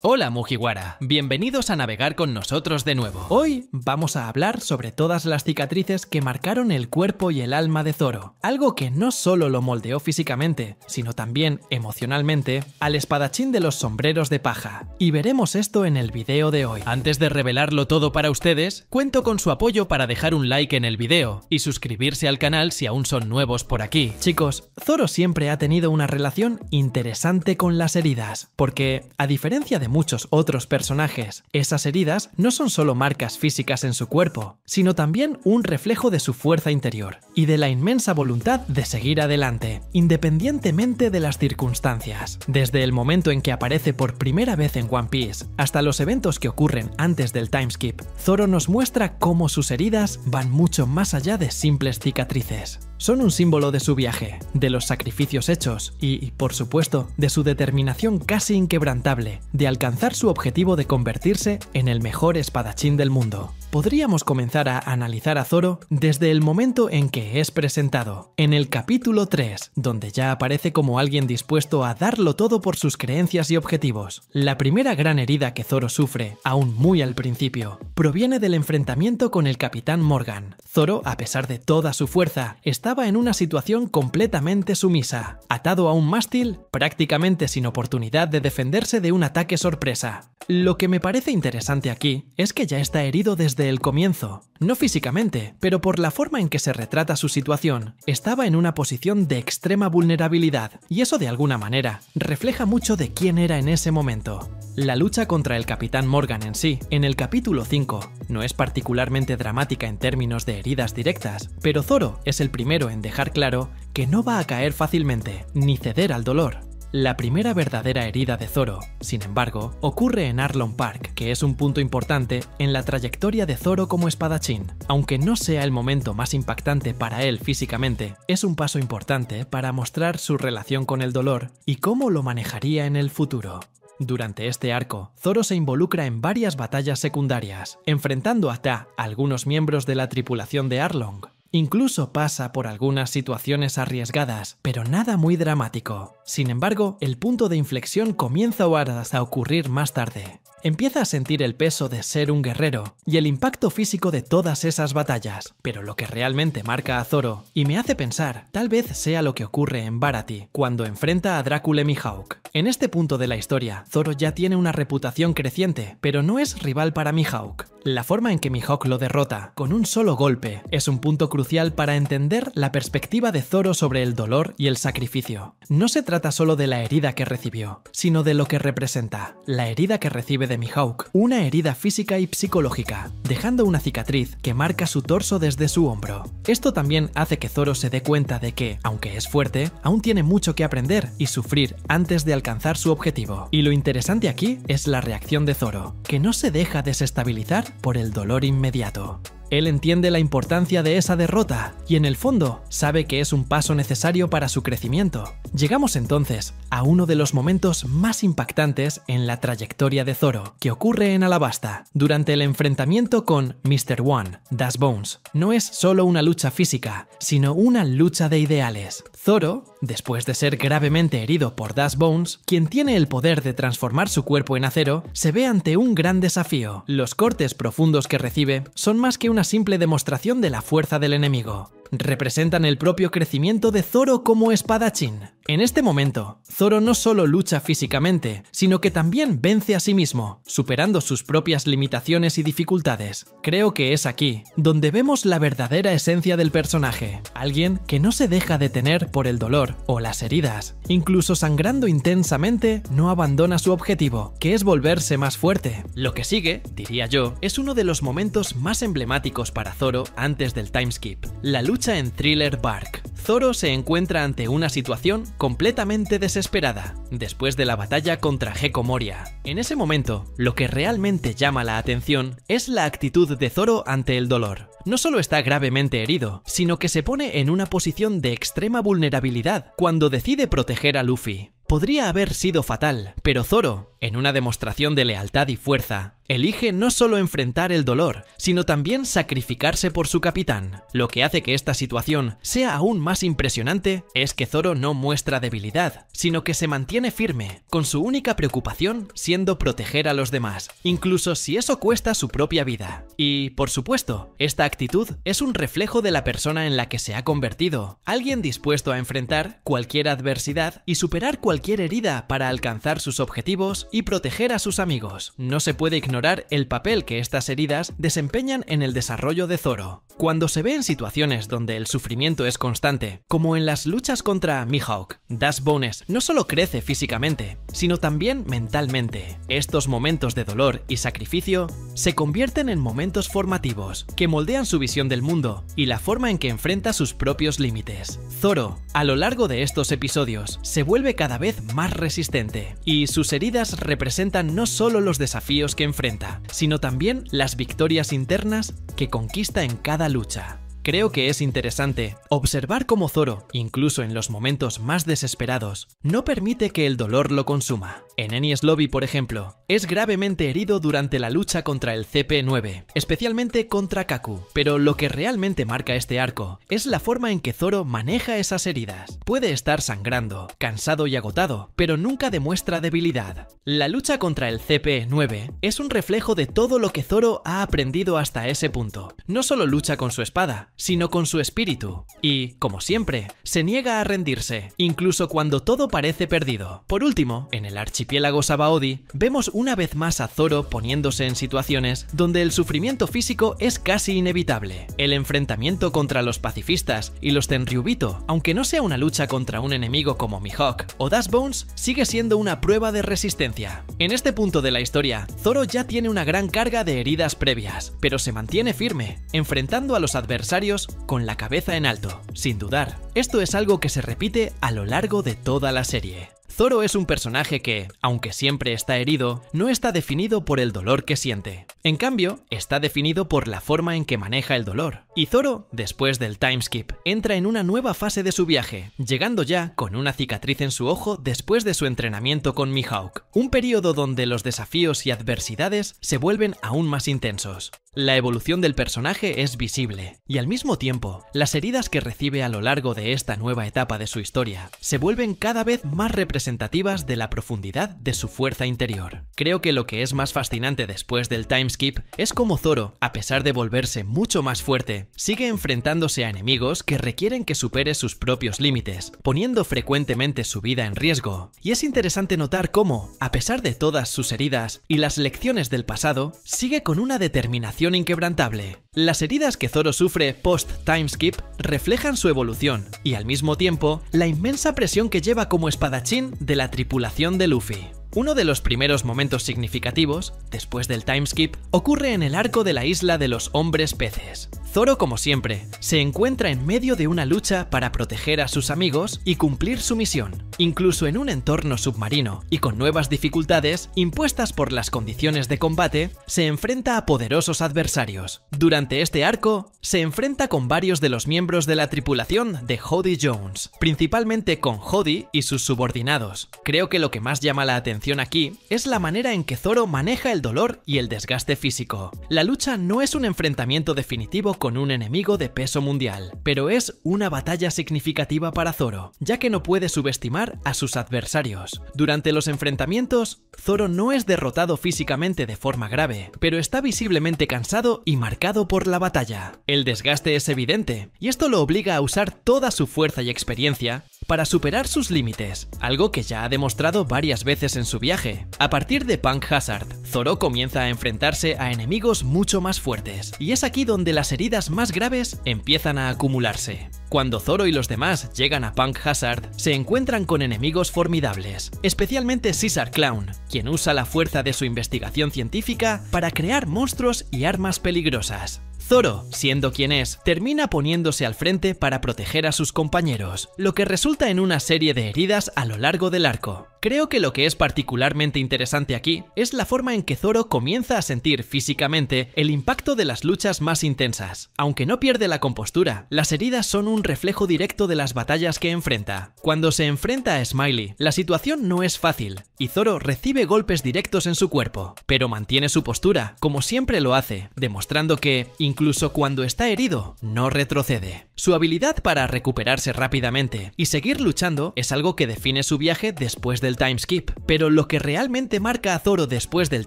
Hola Mugiwara, bienvenidos a navegar con nosotros de nuevo. Hoy vamos a hablar sobre todas las cicatrices que marcaron el cuerpo y el alma de Zoro, algo que no solo lo moldeó físicamente, sino también emocionalmente al espadachín de los sombreros de paja. Y veremos esto en el video de hoy. Antes de revelarlo todo para ustedes, cuento con su apoyo para dejar un like en el video y suscribirse al canal si aún son nuevos por aquí. Chicos, Zoro siempre ha tenido una relación interesante con las heridas, porque a diferencia de muchos otros personajes, esas heridas no son solo marcas físicas en su cuerpo, sino también un reflejo de su fuerza interior y de la inmensa voluntad de seguir adelante, independientemente de las circunstancias. Desde el momento en que aparece por primera vez en One Piece hasta los eventos que ocurren antes del timeskip, Zoro nos muestra cómo sus heridas van mucho más allá de simples cicatrices. Son un símbolo de su viaje, de los sacrificios hechos y, por supuesto, de su determinación casi inquebrantable de alcanzar su objetivo de convertirse en el mejor espadachín del mundo. Podríamos comenzar a analizar a Zoro desde el momento en que es presentado, en el capítulo 3, donde ya aparece como alguien dispuesto a darlo todo por sus creencias y objetivos. La primera gran herida que Zoro sufre, aún muy al principio, proviene del enfrentamiento con el Capitán Morgan. Zoro, a pesar de toda su fuerza, estaba en una situación completamente sumisa, atado a un mástil, prácticamente sin oportunidad de defenderse de un ataque sorpresa. Lo que me parece interesante aquí es que ya está herido desde el comienzo. No físicamente, pero por la forma en que se retrata su situación, estaba en una posición de extrema vulnerabilidad, y eso de alguna manera refleja mucho de quién era en ese momento. La lucha contra el Capitán Morgan en sí, en el capítulo 5, no es particularmente dramática en términos de heridas directas, pero Zoro es el primero en dejar claro que no va a caer fácilmente, ni ceder al dolor. La primera verdadera herida de Zoro, sin embargo, ocurre en Arlong Park, que es un punto importante en la trayectoria de Zoro como espadachín. Aunque no sea el momento más impactante para él físicamente, es un paso importante para mostrar su relación con el dolor y cómo lo manejaría en el futuro. Durante este arco, Zoro se involucra en varias batallas secundarias, enfrentando a algunos miembros de la tripulación de Arlong. Incluso pasa por algunas situaciones arriesgadas, pero nada muy dramático. Sin embargo, el punto de inflexión comienza a ocurrir más tarde. Empieza a sentir el peso de ser un guerrero y el impacto físico de todas esas batallas, pero lo que realmente marca a Zoro, y me hace pensar, tal vez sea lo que ocurre en Baratie, cuando enfrenta a Dracula Mihawk. En este punto de la historia, Zoro ya tiene una reputación creciente, pero no es rival para Mihawk. La forma en que Mihawk lo derrota, con un solo golpe, es un punto crucial para entender la perspectiva de Zoro sobre el dolor y el sacrificio. No se trata solo de la herida que recibió, sino de lo que representa. La herida que recibe de Mihawk, una herida física y psicológica, dejando una cicatriz que marca su torso desde su hombro. Esto también hace que Zoro se dé cuenta de que, aunque es fuerte, aún tiene mucho que aprender y sufrir antes de alcanzar su objetivo. Y lo interesante aquí es la reacción de Zoro, que no se deja desestabilizar por el dolor inmediato. Él entiende la importancia de esa derrota y en el fondo sabe que es un paso necesario para su crecimiento. Llegamos entonces a uno de los momentos más impactantes en la trayectoria de Zoro, que ocurre en Alabasta, durante el enfrentamiento con Mr. One, Das Bones. No es solo una lucha física, sino una lucha de ideales. Zoro, después de ser gravemente herido por Das Bones, quien tiene el poder de transformar su cuerpo en acero, se ve ante un gran desafío. Los cortes profundos que recibe son más que una simple demostración de la fuerza del enemigo. Representan el propio crecimiento de Zoro como espadachín. En este momento, Zoro no solo lucha físicamente, sino que también vence a sí mismo, superando sus propias limitaciones y dificultades. Creo que es aquí donde vemos la verdadera esencia del personaje, alguien que no se deja detener por el dolor o las heridas. Incluso sangrando intensamente, no abandona su objetivo, que es volverse más fuerte. Lo que sigue, diría yo, es uno de los momentos más emblemáticos para Zoro antes del timeskip, la lucha en Thriller Bark. Zoro se encuentra ante una situación completamente desesperada, después de la batalla contra Gecko Moria. En ese momento, lo que realmente llama la atención es la actitud de Zoro ante el dolor. No solo está gravemente herido, sino que se pone en una posición de extrema vulnerabilidad cuando decide proteger a Luffy. Podría haber sido fatal, pero Zoro en una demostración de lealtad y fuerza, elige no solo enfrentar el dolor, sino también sacrificarse por su capitán. Lo que hace que esta situación sea aún más impresionante es que Zoro no muestra debilidad, sino que se mantiene firme, con su única preocupación siendo proteger a los demás, incluso si eso cuesta su propia vida. Y, por supuesto, esta actitud es un reflejo de la persona en la que se ha convertido, alguien dispuesto a enfrentar cualquier adversidad y superar cualquier herida para alcanzar sus objetivos y proteger a sus amigos. No se puede ignorar el papel que estas heridas desempeñan en el desarrollo de Zoro. Cuando se ve en situaciones donde el sufrimiento es constante, como en las luchas contra Mihawk, Dash Bones no solo crece físicamente, sino también mentalmente. Estos momentos de dolor y sacrificio se convierten en momentos formativos, que moldean su visión del mundo y la forma en que enfrenta sus propios límites. Zoro, a lo largo de estos episodios, se vuelve cada vez más resistente, y sus heridas representan no solo los desafíos que enfrenta, sino también las victorias internas que conquista en cada lucha. Creo que es interesante observar cómo Zoro, incluso en los momentos más desesperados, no permite que el dolor lo consuma. En Enies Lobby, por ejemplo, es gravemente herido durante la lucha contra el CP9, especialmente contra Kaku, pero lo que realmente marca este arco es la forma en que Zoro maneja esas heridas. Puede estar sangrando, cansado y agotado, pero nunca demuestra debilidad. La lucha contra el CP9 es un reflejo de todo lo que Zoro ha aprendido hasta ese punto. No solo lucha con su espada, sino con su espíritu. Y, como siempre, se niega a rendirse, incluso cuando todo parece perdido. Por último, en el archipiélago Sabaody, vemos una vez más a Zoro poniéndose en situaciones donde el sufrimiento físico es casi inevitable. El enfrentamiento contra los pacifistas y los Tenryubito, aunque no sea una lucha contra un enemigo como Mihawk o Dash Bones, sigue siendo una prueba de resistencia. En este punto de la historia, Zoro ya tiene una gran carga de heridas previas, pero se mantiene firme, enfrentando a los adversarios con la cabeza en alto, sin dudar. Esto es algo que se repite a lo largo de toda la serie. Zoro es un personaje que, aunque siempre está herido, no está definido por el dolor que siente. En cambio, está definido por la forma en que maneja el dolor. Y Zoro, después del timeskip, entra en una nueva fase de su viaje, llegando ya con una cicatriz en su ojo después de su entrenamiento con Mihawk. Un periodo donde los desafíos y adversidades se vuelven aún más intensos. La evolución del personaje es visible, y al mismo tiempo, las heridas que recibe a lo largo de esta nueva etapa de su historia se vuelven cada vez más representativas de la profundidad de su fuerza interior. Creo que lo que es más fascinante después del timeskip es cómo Zoro, a pesar de volverse mucho más fuerte, sigue enfrentándose a enemigos que requieren que supere sus propios límites, poniendo frecuentemente su vida en riesgo. Y es interesante notar cómo, a pesar de todas sus heridas y las lecciones del pasado, sigue con una determinación inquebrantable. Las heridas que Zoro sufre post-timeskip reflejan su evolución y al mismo tiempo la inmensa presión que lleva como espadachín de la tripulación de Luffy. Uno de los primeros momentos significativos, después del timeskip, ocurre en el arco de la isla de los hombres peces. Zoro, como siempre, se encuentra en medio de una lucha para proteger a sus amigos y cumplir su misión, incluso en un entorno submarino y con nuevas dificultades impuestas por las condiciones de combate, se enfrenta a poderosos adversarios. Durante este arco, se enfrenta con varios de los miembros de la tripulación de Hody Jones, principalmente con Hody y sus subordinados. Creo que lo que más llama la atención aquí es la manera en que Zoro maneja el dolor y el desgaste físico. La lucha no es un enfrentamiento definitivo con un enemigo de peso mundial, pero es una batalla significativa para Zoro, ya que no puede subestimar a sus adversarios. Durante los enfrentamientos, Zoro no es derrotado físicamente de forma grave, pero está visiblemente cansado y marcado por la batalla. El desgaste es evidente, y esto lo obliga a usar toda su fuerza y experiencia para superar sus límites, algo que ya ha demostrado varias veces en su viaje. A partir de Punk Hazard, Zoro comienza a enfrentarse a enemigos mucho más fuertes, y es aquí donde las heridas más graves empiezan a acumularse. Cuando Zoro y los demás llegan a Punk Hazard, se encuentran con enemigos formidables, especialmente Caesar Clown, quien usa la fuerza de su investigación científica para crear monstruos y armas peligrosas. Zoro, siendo quien es, termina poniéndose al frente para proteger a sus compañeros, lo que resulta en una serie de heridas a lo largo del arco. Creo que lo que es particularmente interesante aquí es la forma en que Zoro comienza a sentir físicamente el impacto de las luchas más intensas. Aunque no pierde la compostura, las heridas son un reflejo directo de las batallas que enfrenta. Cuando se enfrenta a Smiley, la situación no es fácil, y Zoro recibe golpes directos en su cuerpo, pero mantiene su postura, como siempre lo hace, demostrando que, incluso cuando está herido, no retrocede. Su habilidad para recuperarse rápidamente y seguir luchando es algo que define su viaje después del timeskip, pero lo que realmente marca a Zoro después del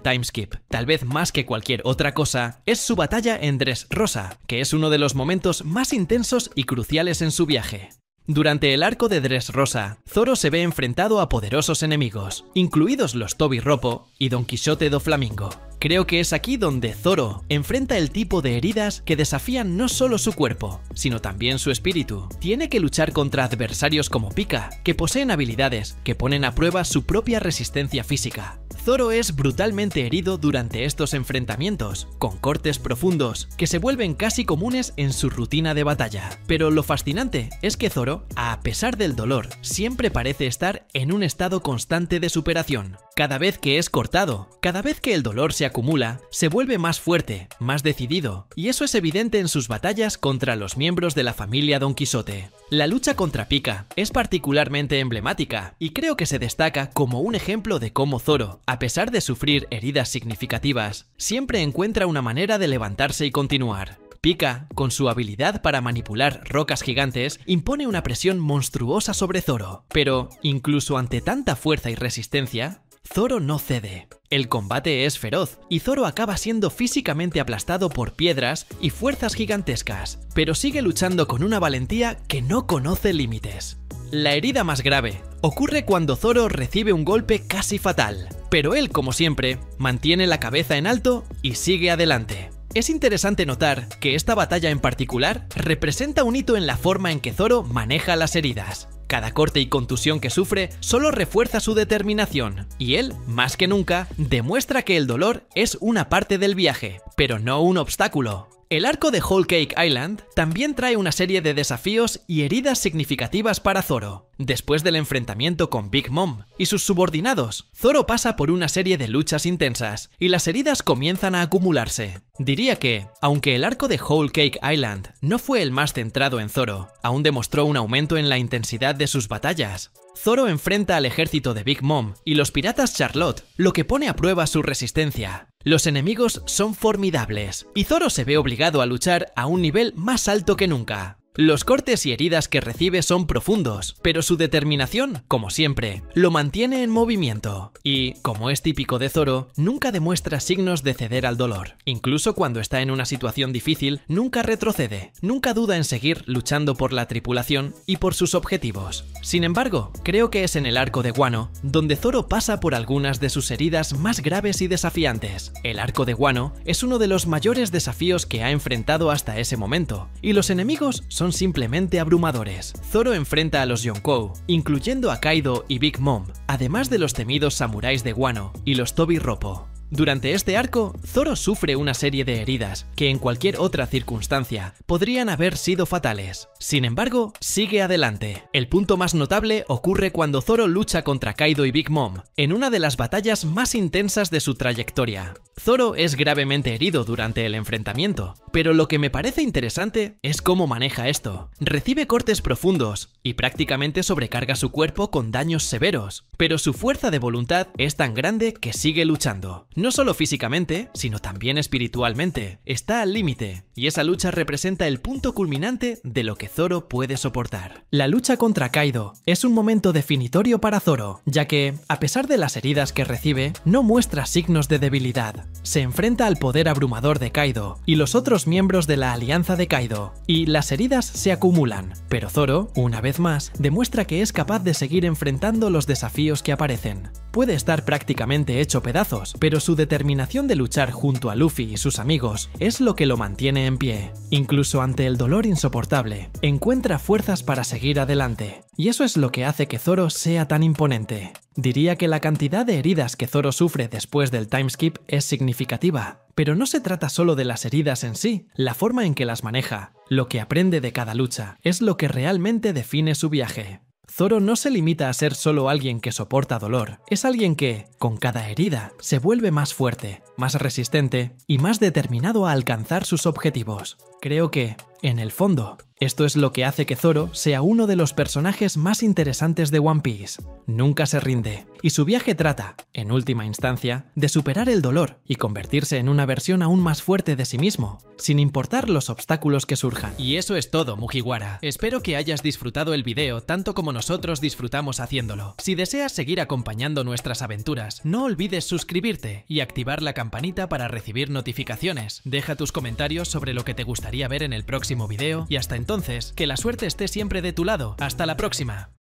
timeskip, tal vez más que cualquier otra cosa, es su batalla en Dressrosa, que es uno de los momentos más intensos y cruciales en su viaje. Durante el arco de Dressrosa, Zoro se ve enfrentado a poderosos enemigos, incluidos los Tobi Roppo y Don Quixote do Flamingo. Creo que es aquí donde Zoro enfrenta el tipo de heridas que desafían no solo su cuerpo, sino también su espíritu. Tiene que luchar contra adversarios como Pika, que poseen habilidades que ponen a prueba su propia resistencia física. Zoro es brutalmente herido durante estos enfrentamientos, con cortes profundos que se vuelven casi comunes en su rutina de batalla. Pero lo fascinante es que Zoro, a pesar del dolor, siempre parece estar en un estado constante de superación. Cada vez que es cortado, cada vez que el dolor se acumula, se vuelve más fuerte, más decidido, y eso es evidente en sus batallas contra los miembros de la familia Don Quijote. La lucha contra Pika es particularmente emblemática, y creo que se destaca como un ejemplo de cómo Zoro, a pesar de sufrir heridas significativas, siempre encuentra una manera de levantarse y continuar. Pika, con su habilidad para manipular rocas gigantes, impone una presión monstruosa sobre Zoro, pero incluso ante tanta fuerza y resistencia, Zoro no cede. El combate es feroz y Zoro acaba siendo físicamente aplastado por piedras y fuerzas gigantescas, pero sigue luchando con una valentía que no conoce límites. La herida más grave ocurre cuando Zoro recibe un golpe casi fatal, pero él, como siempre, mantiene la cabeza en alto y sigue adelante. Es interesante notar que esta batalla en particular representa un hito en la forma en que Zoro maneja las heridas. Cada corte y contusión que sufre solo refuerza su determinación, y él, más que nunca, demuestra que el dolor es una parte del viaje, pero no un obstáculo. El arco de Whole Cake Island también trae una serie de desafíos y heridas significativas para Zoro. Después del enfrentamiento con Big Mom y sus subordinados, Zoro pasa por una serie de luchas intensas y las heridas comienzan a acumularse. Diría que, aunque el arco de Whole Cake Island no fue el más centrado en Zoro, aún demostró un aumento en la intensidad de sus batallas. Zoro enfrenta al ejército de Big Mom y los piratas Charlotte, lo que pone a prueba su resistencia. Los enemigos son formidables, y Zoro se ve obligado a luchar a un nivel más alto que nunca. Los cortes y heridas que recibe son profundos, pero su determinación, como siempre, lo mantiene en movimiento. Y, como es típico de Zoro, nunca demuestra signos de ceder al dolor. Incluso cuando está en una situación difícil, nunca retrocede, nunca duda en seguir luchando por la tripulación y por sus objetivos. Sin embargo, creo que es en el arco de Wano donde Zoro pasa por algunas de sus heridas más graves y desafiantes. El arco de Wano es uno de los mayores desafíos que ha enfrentado hasta ese momento, y los enemigos son simplemente abrumadores. Zoro enfrenta a los Yonkou, incluyendo a Kaido y Big Mom, además de los temidos samuráis de Wano y los Tobi Roppo. Durante este arco, Zoro sufre una serie de heridas que en cualquier otra circunstancia podrían haber sido fatales. Sin embargo, sigue adelante. El punto más notable ocurre cuando Zoro lucha contra Kaido y Big Mom, en una de las batallas más intensas de su trayectoria. Zoro es gravemente herido durante el enfrentamiento, pero lo que me parece interesante es cómo maneja esto. Recibe cortes profundos y prácticamente sobrecarga su cuerpo con daños severos, pero su fuerza de voluntad es tan grande que sigue luchando. No solo físicamente, sino también espiritualmente. Está al límite, y esa lucha representa el punto culminante de lo que Zoro puede soportar. La lucha contra Kaido es un momento definitorio para Zoro, ya que, a pesar de las heridas que recibe, no muestra signos de debilidad. Se enfrenta al poder abrumador de Kaido y los otros miembros de la alianza de Kaido, y las heridas se acumulan, pero Zoro, una vez más, demuestra que es capaz de seguir enfrentando los desafíos que aparecen. puede estar prácticamente hecho pedazos, pero su determinación de luchar junto a Luffy y sus amigos es lo que lo mantiene en pie. Incluso ante el dolor insoportable, encuentra fuerzas para seguir adelante. Y eso es lo que hace que Zoro sea tan imponente. Diría que la cantidad de heridas que Zoro sufre después del timeskip es significativa, pero no se trata solo de las heridas en sí, la forma en que las maneja, lo que aprende de cada lucha, es lo que realmente define su viaje. Zoro no se limita a ser solo alguien que soporta dolor, es alguien que, con cada herida, se vuelve más fuerte, más resistente y más determinado a alcanzar sus objetivos. Creo que, en el fondo, esto es lo que hace que Zoro sea uno de los personajes más interesantes de One Piece. Nunca se rinde, y su viaje trata, en última instancia, de superar el dolor y convertirse en una versión aún más fuerte de sí mismo, sin importar los obstáculos que surjan. Y eso es todo, Mugiwara. Espero que hayas disfrutado el video tanto como nosotros disfrutamos haciéndolo. Si deseas seguir acompañando nuestras aventuras, no olvides suscribirte y activar la campanita para recibir notificaciones. Deja tus comentarios sobre lo que te gustaría ver en el próximo video y hasta entonces, que la suerte esté siempre de tu lado. ¡Hasta la próxima!